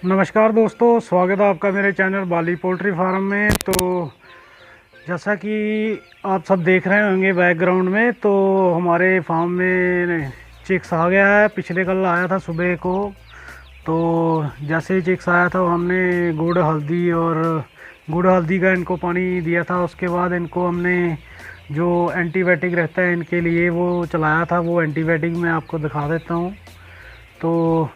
नमस्कार दोस्तों, स्वागत है आपका मेरे चैनल बाली पोल्ट्री फार्म में। तो जैसा कि आप सब देख रहे होंगे बैकग्राउंड में, तो हमारे फार्म में चिक्स आ गया है। पिछले कल आया था सुबह को। तो जैसे ही चिक्स आया था हमने गुड़ हल्दी का इनको पानी दिया था। उसके बाद इनको हमने जो एंटीबायोटिक रहता है इनके लिए वो चलाया था। वो एंटीबायोटिक मैं आपको दिखा देता हूँ। तो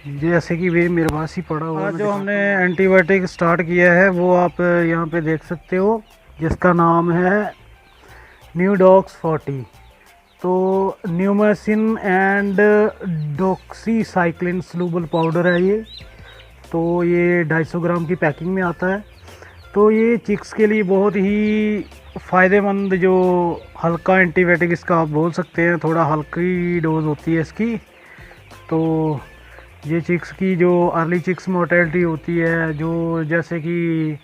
जैसे कि वे मेरे पास ही पड़ा हुआ, जो हमने एंटीबायोटिक स्टार्ट किया है वो आप यहाँ पे देख सकते हो, जिसका नाम है न्यूडॉक्स 40। तो न्यूमेसिन एंड डॉक्सीसाइक्लिन सलूबल पाउडर है ये। तो ये 250 ग्राम की पैकिंग में आता है। तो ये चिक्स के लिए बहुत ही फ़ायदेमंद, जो हल्का एंटीबायोटिक इसका आप बोल सकते हैं। थोड़ा हल्की डोज होती है इसकी। तो ये चिक्स की जो अर्ली चिक्स मोर्टेलिटी होती है, जो जैसे कि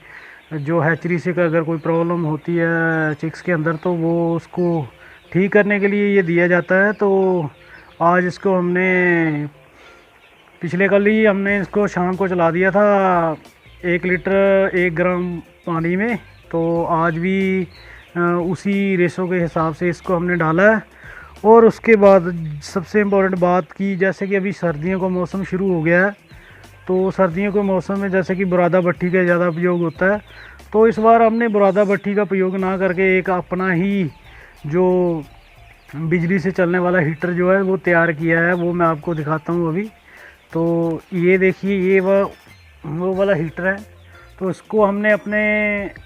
जो हैचरी से अगर कोई प्रॉब्लम होती है चिक्स के अंदर, तो वो उसको ठीक करने के लिए ये दिया जाता है। तो आज इसको पिछले कल ही हमने इसको शाम को चला दिया था 1 लीटर 1 ग्राम पानी में। तो आज भी उसी रेशो के हिसाब से इसको हमने डाला है। और उसके बाद सबसे इम्पोर्टेंट बात की, जैसे कि अभी सर्दियों का मौसम शुरू हो गया है, तो सर्दियों के मौसम में जैसे कि बुरादा भट्टी का ज़्यादा उपयोग होता है। तो इस बार हमने बुरादा भट्टी का प्रयोग ना करके एक अपना ही जो बिजली से चलने वाला हीटर जो है वो तैयार किया है। वो मैं आपको दिखाता हूँ अभी। तो ये देखिए, ये वो वाला हीटर है। तो इसको हमने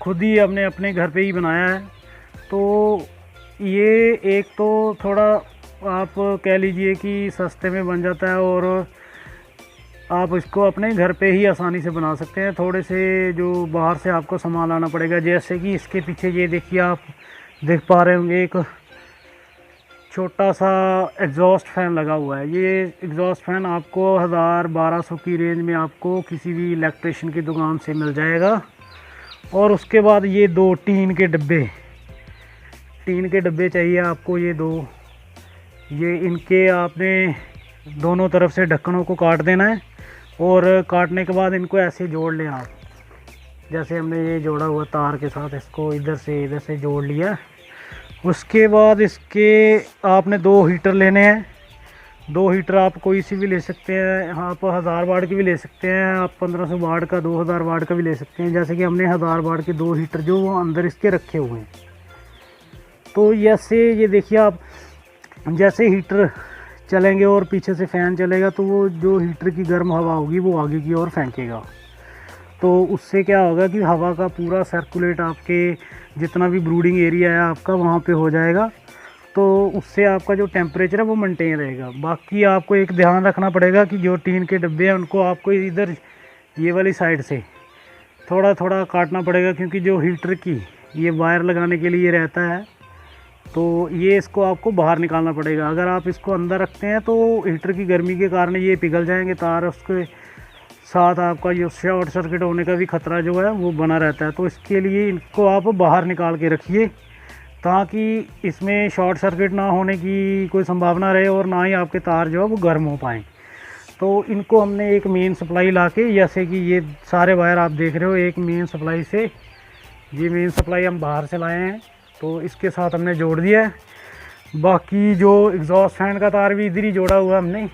खुद ही अपने घर पे ही बनाया है। तो ये एक तो थोड़ा आप कह लीजिए कि सस्ते में बन जाता है, और आप इसको अपने घर पे ही आसानी से बना सकते हैं। थोड़े से जो बाहर से आपको सामान लाना पड़ेगा, जैसे कि इसके पीछे ये देखिए, आप देख पा रहे होंगे एक छोटा सा एग्जॉस्ट फैन लगा हुआ है। ये एग्जॉस्ट फैन आपको 1000-1200 की रेंज में आपको किसी भी इलेक्ट्रिशियन की दुकान से मिल जाएगा। और उसके बाद ये 2 टीन के डब्बे चाहिए आपको। ये इनके आपने दोनों तरफ से ढक्कनों को काट देना है। और काटने के बाद इनको ऐसे जोड़ लें आप, जैसे हमने ये जोड़ा हुआ तार के साथ। इसको इधर से जोड़ लिया। उसके बाद इसके आपने 2 हीटर लेने हैं। 2 हीटर आप कोई सी भी ले सकते हैं। आप 1000 वाट की भी ले सकते हैं, आप 1500 वाट का, 2000 वाट का भी ले सकते हैं। जैसे कि हमने 1000 वाट के 2 हीटर जो वो अंदर इसके रखे हुए हैं। तो ऐसे ये देखिए आप, जैसे हीटर चलेंगे और पीछे से फ़ैन चलेगा, तो वो जो हीटर की गर्म हवा होगी वो आगे की ओर फेंकेगा। तो उससे क्या होगा कि हवा का पूरा सर्कुलेट आपके जितना भी ब्रूडिंग एरिया है आपका वहाँ पे हो जाएगा। तो उससे आपका जो टेम्परेचर है वो मेंटेन रहेगा। बाकी आपको एक ध्यान रखना पड़ेगा कि जो टीन के डब्बे हैं उनको आपको इधर ये वाली साइड से थोड़ा थोड़ा काटना पड़ेगा, क्योंकि जो हीटर की ये वायर लगाने के लिए रहता है, तो ये इसको आपको बाहर निकालना पड़ेगा। अगर आप इसको अंदर रखते हैं तो हीटर की गर्मी के कारण ये पिघल जाएंगे तार। उसके साथ आपका जो शॉर्ट सर्किट होने का भी ख़तरा जो है वो बना रहता है। तो इसके लिए इनको आप बाहर निकाल के रखिए, ताकि इसमें शॉर्ट सर्किट ना होने की कोई संभावना रहे, और ना ही आपके तार जो है वो गर्म हो पाएँ। तो इनको हमने एक मेन सप्लाई ला के, जैसे कि ये सारे वायर आप देख रहे हो, एक मेन सप्लाई से, ये मेन सप्लाई हम बाहर से लाए हैं, तो इसके साथ हमने जोड़ दिया है। बाकी जो एग्जॉस्ट फैन का तार भी इधर ही जोड़ा हुआ हमने।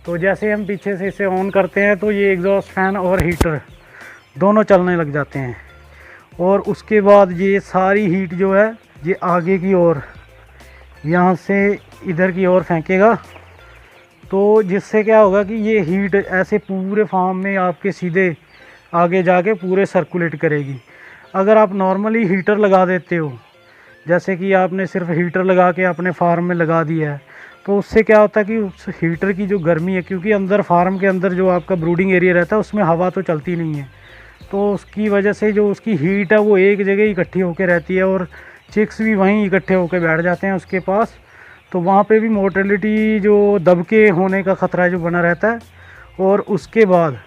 तो जैसे हम पीछे से इसे ऑन करते हैं तो ये एग्जॉस्ट फैन और हीटर दोनों चलने लग जाते हैं। और उसके बाद ये सारी हीट जो है ये आगे की ओर, यहाँ से इधर की ओर फेंकेगा। तो जिससे क्या होगा कि ये हीट ऐसे पूरे फार्म में आपके सीधे आगे जाके पूरे सर्कुलेट करेगी। अगर आप नॉर्मली हीटर लगा देते हो, जैसे कि आपने सिर्फ हीटर लगा के अपने फार्म में लगा दिया है, तो उससे क्या होता है कि उस हीटर की जो गर्मी है, क्योंकि अंदर फार्म के अंदर जो आपका ब्रूडिंग एरिया रहता है उसमें हवा तो चलती नहीं है, तो उसकी वजह से जो उसकी हीट है वो एक जगह इकट्ठी होकर रहती है, और चिक्स भी वहीं इकट्ठे होकर बैठ जाते हैं उसके पास। तो वहाँ पे भी मोर्टेलिटी जो दबके होने का ख़तरा जो बना रहता है। और उसके बाद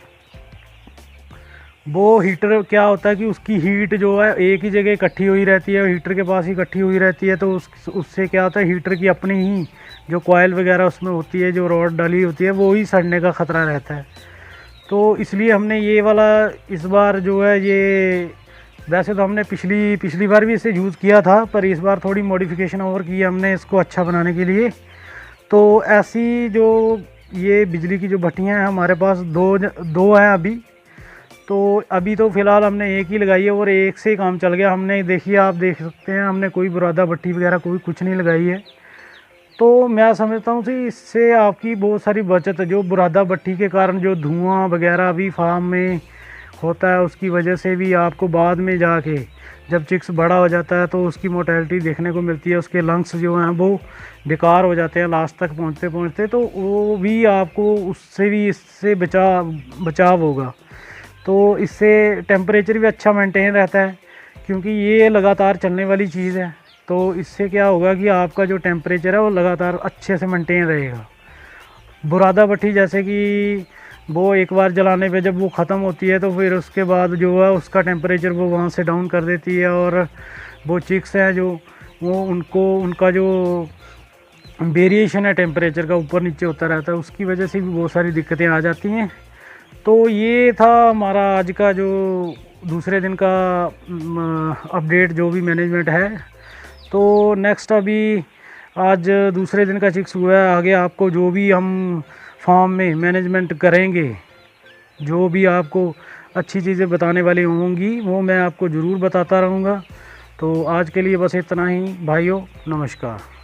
वो हीटर क्या होता है कि उसकी हीट जो है एक ही जगह इकट्ठी हुई रहती है, हीटर के पास ही इकट्ठी हुई रहती है। तो उससे क्या होता है, हीटर की अपनी ही जो कॉयल वगैरह उसमें होती है, जो रॉड डाली होती है, वो ही सड़ने का ख़तरा रहता है। तो इसलिए हमने ये वाला इस बार जो है ये, वैसे तो हमने पिछली बार भी इसे यूज़ किया था, पर इस बार थोड़ी मॉडिफिकेशन और की है हमने इसको अच्छा बनाने के लिए। तो ऐसी जो ये बिजली की जो भट्टियाँ हैं हमारे पास दो हैं अभी। तो अभी तो फ़िलहाल हमने एक ही लगाई है और एक से ही काम चल गया। हमने देखिए, आप देख सकते हैं, हमने कोई बुरादा भट्टी वगैरह कोई कुछ नहीं लगाई है। तो मैं समझता हूँ कि इससे आपकी बहुत सारी बचत है। जो बुरादा भट्टी के कारण जो धुआं वगैरह भी फार्म में होता है, उसकी वजह से भी आपको बाद में जाके जब चिक्स बड़ा हो जाता है तो उसकी मोर्टेलिटी देखने को मिलती है। उसके लंग्स जो हैं वो बेकार हो जाते हैं लास्ट तक पहुँचते पहुँचते। तो वो भी आपको उससे भी इससे बचाव होगा। तो इससे टेम्परेचर भी अच्छा मेंटेन रहता है, क्योंकि ये लगातार चलने वाली चीज़ है। तो इससे क्या होगा कि आपका जो टेम्परेचर है वो लगातार अच्छे से मेंटेन रहेगा। बुरादा भट्टी जैसे कि वो एक बार जलाने पे जब वो ख़त्म होती है तो फिर उसके बाद जो है उसका टेम्परेचर वो वहाँ से डाउन कर देती है, और वो चिक्स हैं जो वो उनका जो वेरिएशन है टेम्परेचर का ऊपर नीचे होता रहता है, उसकी वजह से भी बहुत सारी दिक्कतें आ जाती हैं। तो ये था हमारा आज का जो दूसरे दिन का अपडेट जो भी मैनेजमेंट है। तो नेक्स्ट अभी आज दूसरे दिन का चिक्स हुआ है, आगे आपको जो भी हम फार्म में मैनेजमेंट करेंगे, जो भी आपको अच्छी चीज़ें बताने वाली होंगी वो मैं आपको ज़रूर बताता रहूँगा। तो आज के लिए बस इतना ही भाइयों, नमस्कार।